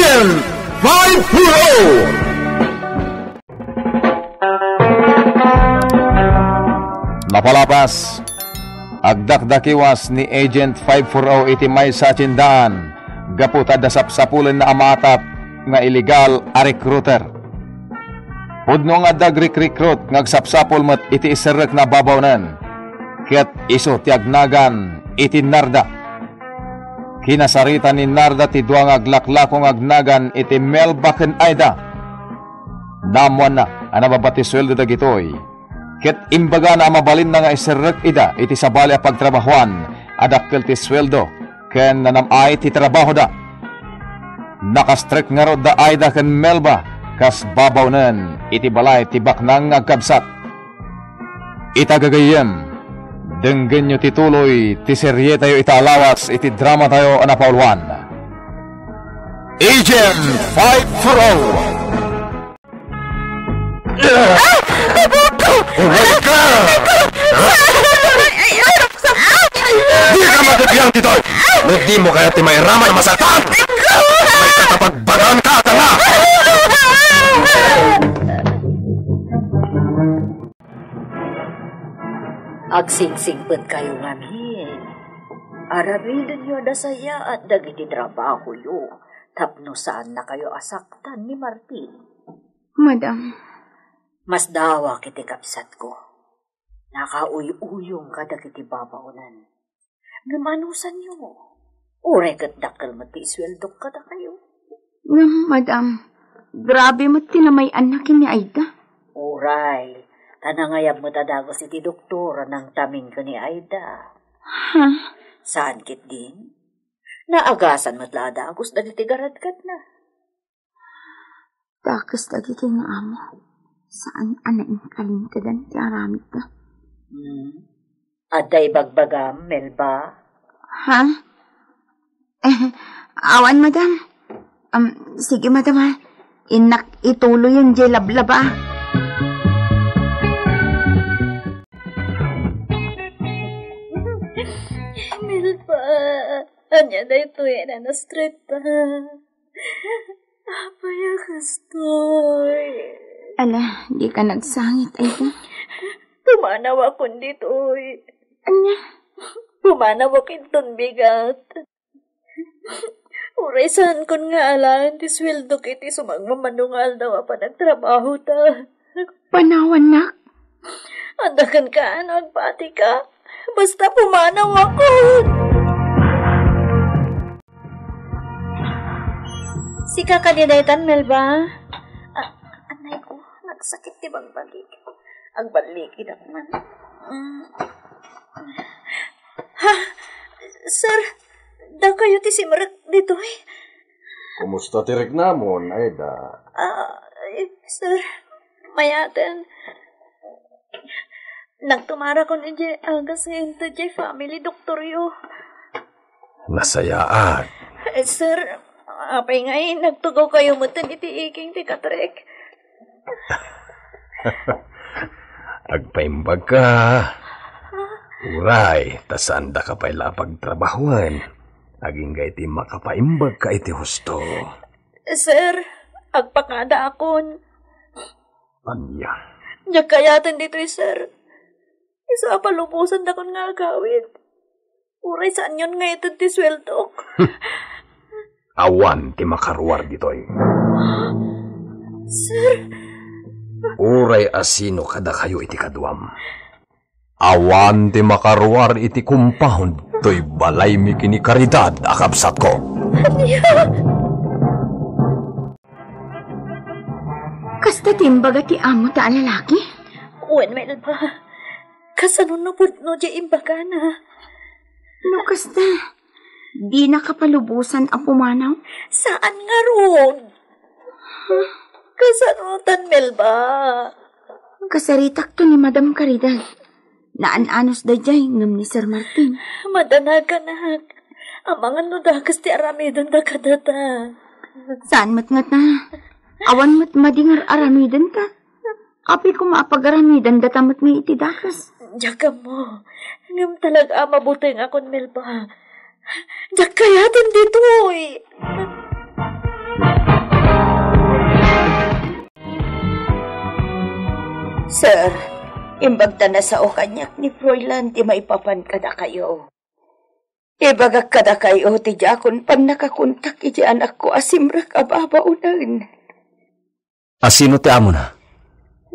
Agent 540! Napalapas, agdakdakiwas ni Agent 540 iti may sa tindaan, gaput adasap-sapulen na amatat nga illegal a recruiter. Pudno nga dag-recruit ngagsapsapul met iti iserek na babawnen, ket iso ti agnagan iti Narda. Kinasarita ni Narda ti duang aglaklakong agnagan iti Melba ken Aida. Namuan na anababati sweldo dagitoy. Ket imbaga na mabalin na nga iserek ida iti sabali a pagtrabahuan adakkel ti sweldo ken nanamay ti trabaho da. Nakastrek nga rod da Aida ken Melba kas babawnen iti balay ti baknang agkabsat. Itagagayem denggen nyo tituloy ti serye tayo italawas iti drama tayo anapauluan. Agent 540! Uray ka! Di ka matibiyang dito! Hindi mo kaya ti may ramay masaktan! May katapagbagan ka tanga! Agsingsingpet kayo ngamin. Aramidan nyo da saya at dagiti trabaho yo. Tapno saan na kayo asaktan ni Martin? Madam. Mas dawa kiti kapsat ko. Nakauy-uyong ka dagiti babaunan. Namanusan nyo. Uray kat dakal mati isweldok ka da kayo. Madam, grabe mo tinamay anakin ni Aida. Uray. Tanangayab mo tadagos iti doktora ng tamin ko ni Aida. Ha? Saan kit din? Naagasan mo't ladagos dagiti garadkat na. Takas dagiti nga amo. Saan anaing kalintadan ti aramid na? Aday bagbagam, Melba? Ha? Awan, madam. Sige, madam, ha. Inak ituloy yung lablaba. Melba, anya na ito yan na street pa. Apaya kastoy. Ala, di ka nagsangit, Aida. Pumanaw ako dito. Anya? Pumanaw ako itong bigat. Uray saan kon nga alaan ti sweldo kiti sumagmamanungal daw pa nagtrabaho ta. Panawan na? Andakan ka, nagpati ka. Basta pumanaw ako. Si kakanidaytan, Melba? Anay ko, nagsakit di bang balik? Ang balikid ako man. Ha? Sir, daw kayo ti simrak dito eh. Kumusta tirik namon, Aida? Sir, mayatan. Nagtumara ko ni Jay Algas ngayon to Jay family doktor yo. Nasayaan. Sir, apay ngay, nagtugaw kayo mo ito iti ti katrek. Agpaimbag ka. Uray, tasanda ka pa'y pagtrabahuan. Aging ga iti makapaimbag ka iti husto. Sir, agpakada akon. Anya? Diyak kayatan dito sir. Isa palubusan na kon nga agawin. Uray saan yun nga ito ti sweltok. Awan ti makaruar ditoy. Sir? Uray asino kada kayo iti kaduam. Awan ti makaruar iti kumpahon to'y balay mi kini karidad akabsat ko. Kasta timbaga ti amo ta alalaki? Uwan, Melba. Kasano no pudno di imbaga na. No, kasta. Di nakapalubusan ang pumanaw? Saan nga ron? Kasanutan, Melba. Kasaritak to ni Madam Caridad. Naan-anos da jay ngam ni Sir Martin. Madanag-anak. Ang mga nudakas ti aramidon da kadata. Saan matngat na? Awan mat madingar aramidan ta. Api ko maapag-aramidan datamat may itidakas. Diyaga mo. Ngam talaga mabuting akon, Melba. Diyak kayatin dito eh. Sir, imbagta na sa o kanyak ni Froilan ti maipapan kada kayo. Ibagak kada kayo ti jakon pan nakakuntak iti anak ko asimrak ababaunan. Asino ti amo na?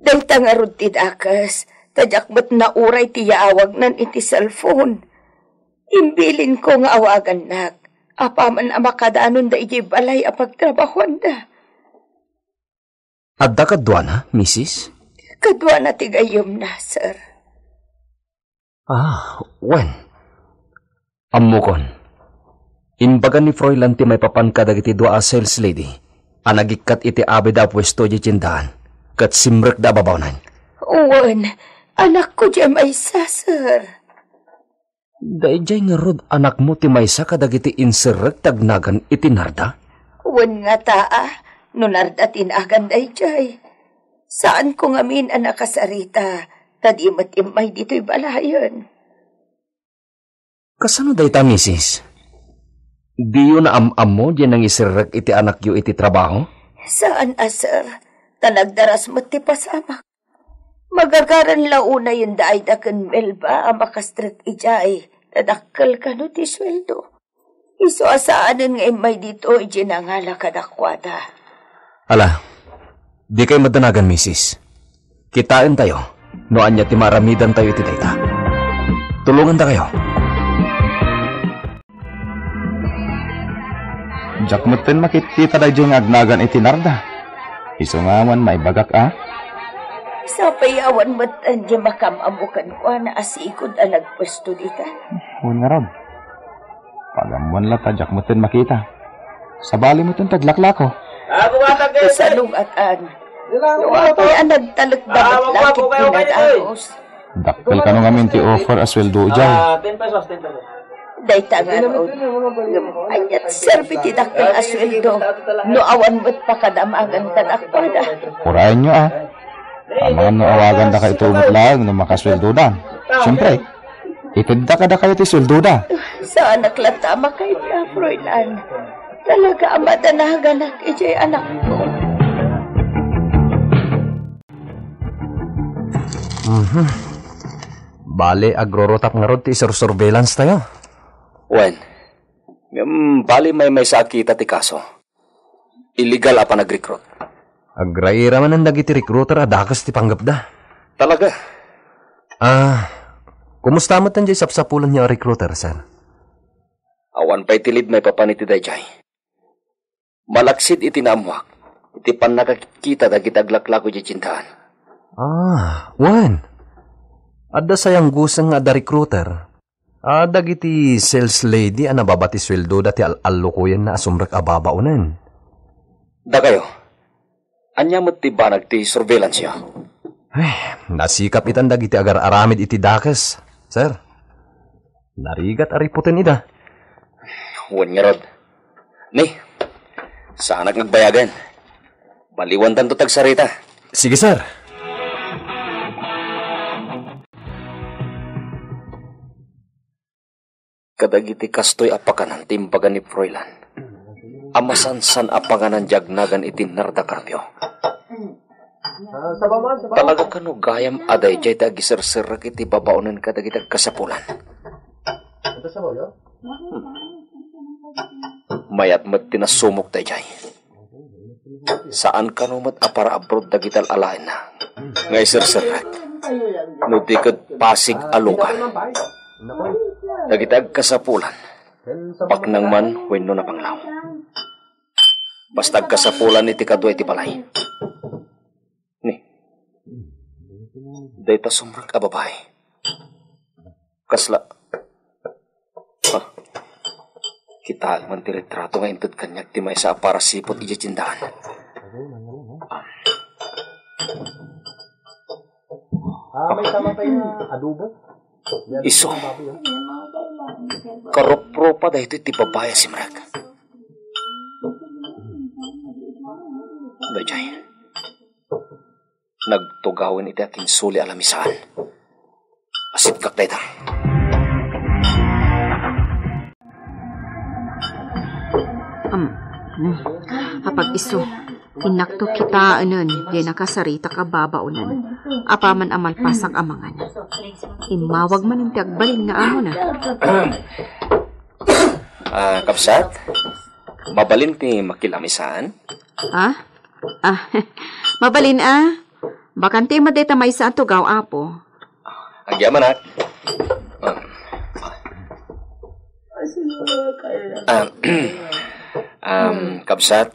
Dayta nga rod ti dakas, tajakbat na uray ti yaawag nan iti cellphone. Imbilin ko nga awagan nak, apaman ang makadaanon da iti balay a pagtrabahuan da. Adda kadwa na, Mrs.? Kadwa na ti gayom na, sir. When? Ammukon. Inbagan ni Froilan ti may papankadag iti dua a sales lady. Anagikat iti abeda pwesto di tindahan. Kat simrek da babawnan. Uwan, anak ko di maysa, sir. Daijay nga rod anak mo ti maysa kadag iti inserek tagnagan iti narda? Uwan nga taa, nunarda tinagan daijay. Saan ko ngamin ang nakasarita, tadimat-imay dito'y balayon. Kasano dayta, Mrs.? Di yun na am mo diyan ang isirek iti anak yu iti trabaho? Saan, sir? Tanagdaras mo't ti pasamak. Magagaran launa yun daay dakan melba ang makastrek ijay. Tadakkel ka no ti sweldo. Iso asaanan nga imay dito ijinangala kadakwada. Ala, di kayo madanagan, Mrs. Kitain tayo. Noan niya ti maramidan tayo iti dayta. Tulungan ta kayo. Jakmutin makikita da yung agnagan iti narda. Iso nga man may bagak Sa payawan mo't di makamamukan ko na asikod ang nagpwesto dita. Huwag nga rod. Pagamuan la ta jakmutin makita. Sa bali mo itong taglaklako. Sa lungatan. Luwapay ang nagtalagdagat lakit pinadagos. Dakpil ka nung amin ti offer as well do dyan. 10 pesos, 10 pesos. Dayta nga roon. Anyat serbi ti dakpil asweldo. No awan mo't pakadamagan tadakpada. Purayan nyo Amangan no awagan da ka itumot lang no makasweldo da. Siyempre, itid da ka kayo ti sweldo da. Saan naklatama kay niya, Froilan? Talaga ang madanaganak ijay anak ko. Bale, agrorotap nga rod ti surveillance tayo. Wen, bali may sakita ti kaso. Illegal apa nag-recruit. Agraira man ang dagiti recruiter adakas ti panggap da. Talaga? Kumusta mo tan jay sapsapulan niya recruiter, sir? Awan pa'y tilid may papaniti dayjay. Malaksid iti namuak. Iti pan nakakita dagiti aglaklako di cintaan. Wen. Adda sayang gusang nga da recruiter. Dagiti sales lady ang nababati sweldo dati al-alukuyan na asumrek ababaunan. Da kayo? Anya mo't ti banag ti surveillance niya? Nasikap itan dagiti agar aramid iti dakes, sir. Narigat ariputin ida. Huwag nga rod. Ni, saan nagbayagan? Baliwan tanto tagsarita. Sige, sir. Kadagiti kastoy apakanan timbagan ni Froilan. Amasansan apaganan jagnagan iti narda karpyo. Talaga kano gayam aday jay dagi serserak iti babaunan kadagiti kasapulan. Mayat mat tinasumok tayo jay. Saan kano mat apara abroad dagital alain na. Ngay serserak. Nutikad pasig alukan. Dagitag kasapulan. Paknang man wenno na panglaw. Bastag kasapulan iti kadwa iti balay. Ni. Dayta sumrak a babay. Kasla. Kita man ti retrato nga intud kanyak ti may sa para sipot iti tindahan. May tama tayo na adobo. Iso. Karopro pa dahito iti babaya si Mrag. Dajay. Nagtugawin iti aking suli alamisaan. Asip kak dayta. Kapag iso, tinakto kita di nakasarita ka babaunan. Apaman amal pasak amangan. Imawag man ang tiagbalin nga amo na. Kapsat, mabalin ti makilamisaan? Mabalin Bakante madeta may sa tugaw apo. Agyaman at. Kapsat,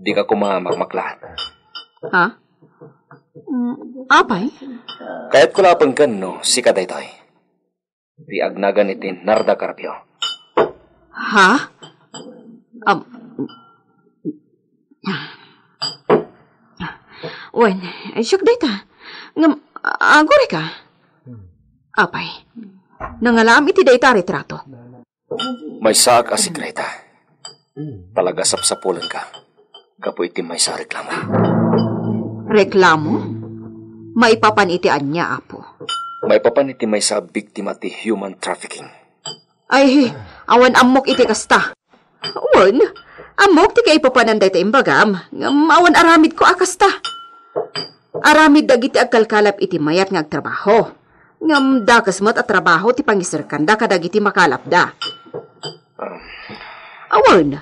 di ka kumamagmaklat. Apay? Kaya't kulapang kan, no, si Kadaytoy. Di agnagan itin Narda Carpio. Ha? Wen, syok data. Agore ka? Apay. Nangalam iti data retrato. May saak a sikreta. Talaga sapsapulan ka. Kapo iti may sa reklamo. Reklamo? Maipapan iti anya, apo. May papan iti may sa biktima ti human trafficking. Ay, awan amok iti kasta. Awan, amok ti kay papananday ta imbagam. Awan aramid ko akasta. Aramid dagiti agkalkalap iti mayat nga agtrabaho. Ngam dakas mo't at trabaho ti pangisirkanda kadagiti makalapda. Awan,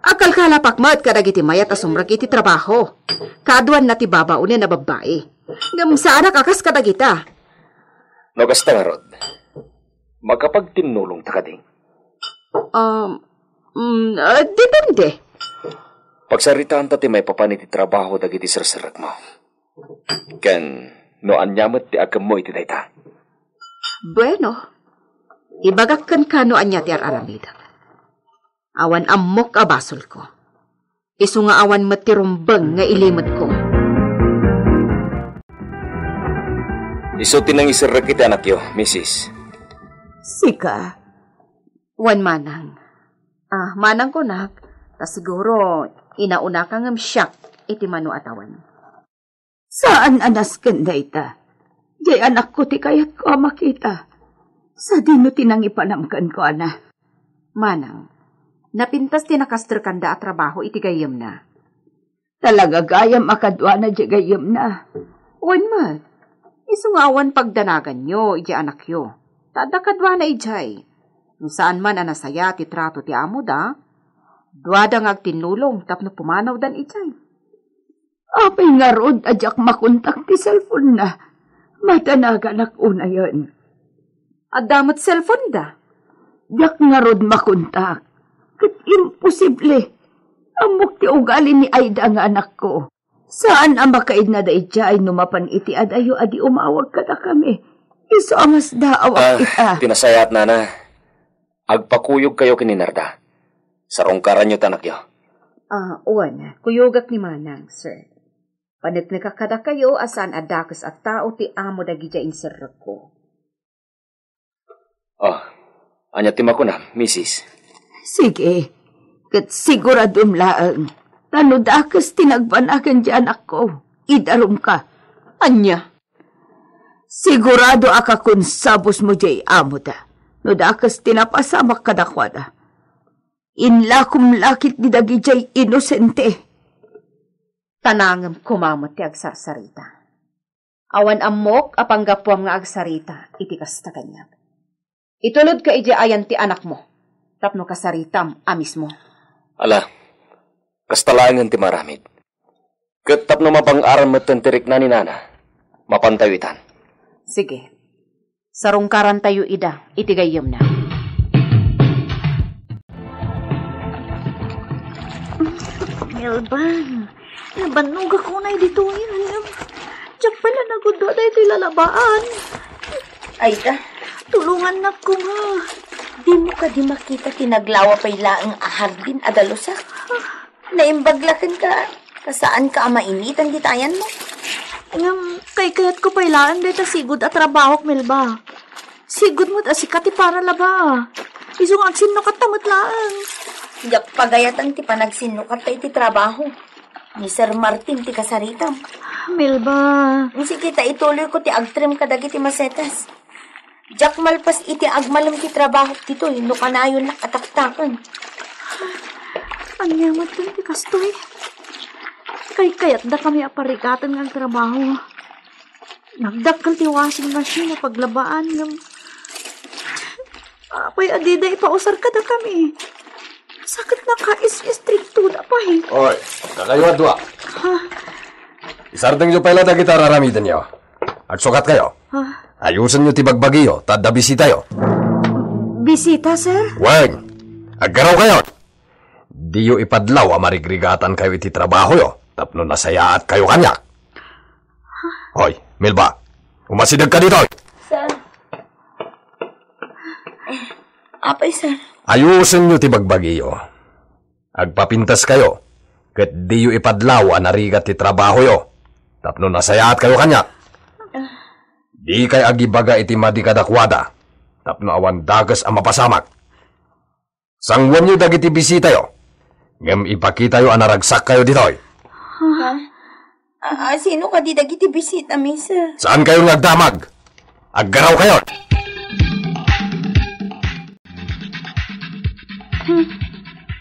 agkalkalap akmat kadagiti mayat asumrag iti trabaho. Kaduan na ti babaunin na babae. Ngam saan akakas kadagita. No kasta nga rod, magkapagtinulong ta kading. Depende. Pagsaritaan ta ti may papan iti trabaho dagiti sirsirak mo. Ken, no anyamat ti agam mo iti dayta. Bueno, ibagak kan kano anya ti aramid. Awan amok abasol ko. Isu nga awan matirumbang nga ilimot ko. Iso tinang isirag iti anak yo, Mrs. Sika. Wan manang. Manang ko nak. Ta siguro, inauna kang syak iti manu atawan. Saan anas kanday ta? Jay anak ko ti kayat ko makita. Sa dino tinang ipanamkan ko, ana. Manang, napintas tinakastr kanda at trabaho iti gayam na. Talaga gayam akadwa na jay gayam na. Wan man. Isungawan pagdanagan nyo, iti anak yo. Tadakadwa na ijay. Nung saan man anasaya ti trato ti amo da, duwadang agtinulong tapno pumanaw dan ijay. Apay nga rod, adyak makontak ti cellphone na. Matanagan ak una yun. Adamot cellphone da. Yak nga rod makontak. Kat imposible. Amok ti ugali ni Aida nga anak ko. Saan ang makaid na daitya ay numapan iti adayo adi umawag ka na kami. Iso amas daawak ita. Pinasayat na. Agpakuyog kayo kininarda. Sarongkaran nyo tanak yo. Uwan, kuyogak ni manang, sir. Panit nakakada kayo asan adakas at tao ti amo dagidya insirag ko. Anya tima ko na, Mrs. Sige. Kat siguradum laang. Tano dakas tinagbanakan di anak ko. Idarum ka. Anya? Sigurado aka kun sabos mo jay amo da. No dakas tinapasamak kadakwada. Inlakum lakit ni dagi jay inosente. Tanangam kumamot ti agsarsarita. Awan amok apanggapuam nga agsarita iti kasta kanya. Itulod ka iti ayan ti anak mo. Tapno kasaritam amis mo. Ala, kastalangan ti maramid. Katap na mapang-aram matantirik na ni Nana. Mapantawitan. Sige. Sarungkaran tayo ida, itigayom na. Melban, nabanog ako na dito yun. Diyak pala nagudwa na ito lalabaan. Aida, Tulungan na ko nga. di mo ka di makita tinaglawa pa'y laang ahardin adalusak. Naimbaglakan ka. Kasaan ka amainitan gitayan mo? Kay kayat ko pailaan dito sigud at trabaho, Melba. Sigud mo't asikati para laba. Isong agsin no katamot lang. Yak pagayatan ti panagsinukat ta iti trabaho. Ni Sir Martin ti kasaritam. Melba. Sige ta ituloy ko ti agtrim kadag iti masetas. Jak malpas iti agmalam ti trabaho dito. No kanayon na kataktakan. Anyamat din ti kastoy. Kay kayat da kami aparikatan ng trabaho. Nagdakkel ti washing machine na paglabaan ng... Apay adida ipausar ka na kami. Sakit na ka is-stricto na pa eh. Oy, kakayo adwa. Isardeng nyo pala na kita raramidan nyo. At sukat kayo. Ayusan nyo tibagbagiyo, tada bisita yo. Bisita, sir? Weng, aggaraw kayo. Di yo ipadlaw amarigregatan kayo iti trabaho yo. Tapno nasayaat kayo kanya. Hoy, Melba, umasidag ka dito. Sir. Apay, sir. Ayusan nyo tibagbagiyo. Agpapintas kayo. Kat di yo ipadlaw anarigat ti trabaho yo. Tapno nasayaat kayo kanya. Di kay agibaga iti madikadakwada. Tapno awan dagas ang mapasamak. Sangwan nyo dagiti bisita yo. Ngam ipakita yo anaragsak kayo ditoy. Sino ka di dagiti bisita, sir? Saan kayo nagdamag? Aggaraw kayo.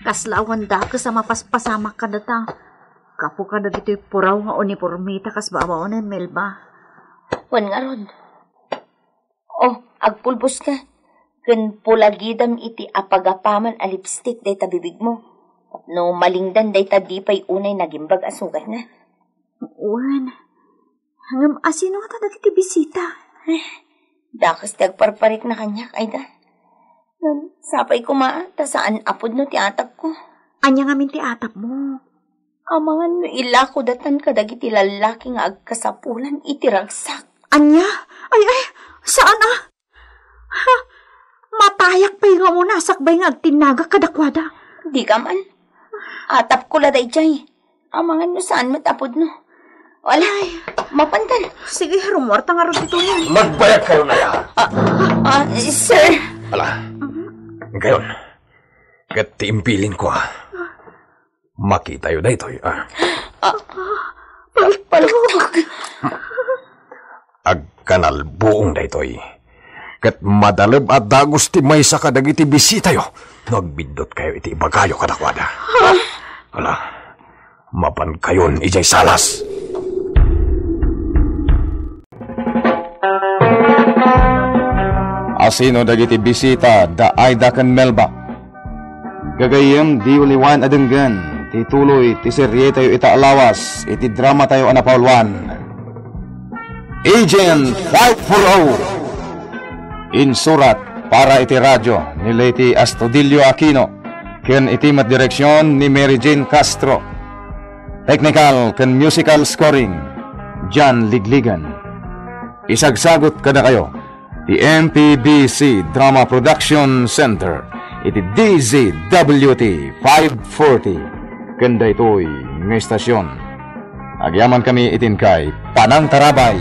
Kaslawan da ka sa mapaspasamak ka data. Kapo ka na dito'y puraw nga uniformita kas baawaonan, Melba. Wan nga ron. Oh, agpulbos ka. Kun pulagidam iti apagapaman a lipstick day tabibig mo. No malingdan day tadipay unay nagimbag asugar na. Wan. Hangam asino ka ta dagiti bisita? Dakas tagparparik na kanya, Aida. Sapay ko ta saan apod no ti atap ko. Anya nga min ti atap mo. Amangan no ilako datan kadagiti lalaki nga agkasapulan iti ragsak. Anya? Ay, saan Ha? Matayak pa'y nga mo nasakbay nga agtinaga kadakwada. Di ka man. Atap ko laday jay. Amangan no saan matapod no. Wala, mapantan. Sige, rumorta nga ron dito yan. Magbayag kayo na yan. Sir. Ala, ngayon, kat tiimpilin ko makita yun na ito. Palpalog. Agkanal buong na ito. Kat madalab at dagos ti may sa kadag iti bisita yo. Nagbindot kayo iti ibagayo kadakwada. Ala, mapan kayon ijay salas. Asino dagiti bisita da Aida ken Melba. Gagayem di uliwan adenggan. Ti tuloy ti serye tayo itaalawas. Iti drama tayo anapaulwan. Agent 540. Insurat para iti radyo ni Lady Astudillo Aquino. Ken iti mat direksyon ni Mary Jane Castro. Technical ken musical scoring John Ligligan. Isagsagot kada kayo. The MPBC Drama Production Center. Iti DZWT 540. Kanda ito'y ng estasyon. Agyaman kami itin kay Panang Tarabay.